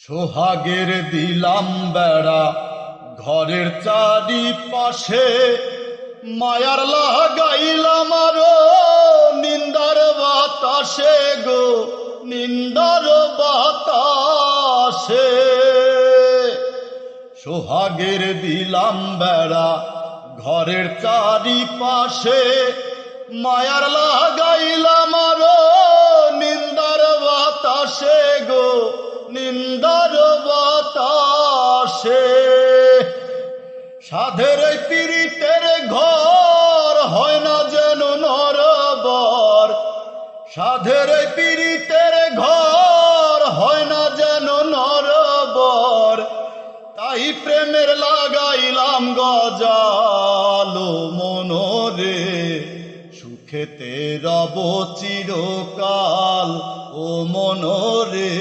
সোহাগের দিলাম বেড়া ঘরের চারিপাশে, মায়ার লাগাইলাম আরো নিন্দার বাতাসে গো, নিন্দার বাতাসে। সোহাগের দিলাম বেড়া ঘরের চারিপাশে, মায়ার লাগাইলাম আরো নিন্দার বাতাসে গো, নিন্দার বাতাসে। সাধের এই পীড়িতের ঘর হয় না যেন নরবর, সাধের এই পীড়িতের ঘর হয় না যেন নরবর। তাই প্রেমের লাগাইলাম গজালো মনরে, সুখেতে রব চিরকাল ও মনরে।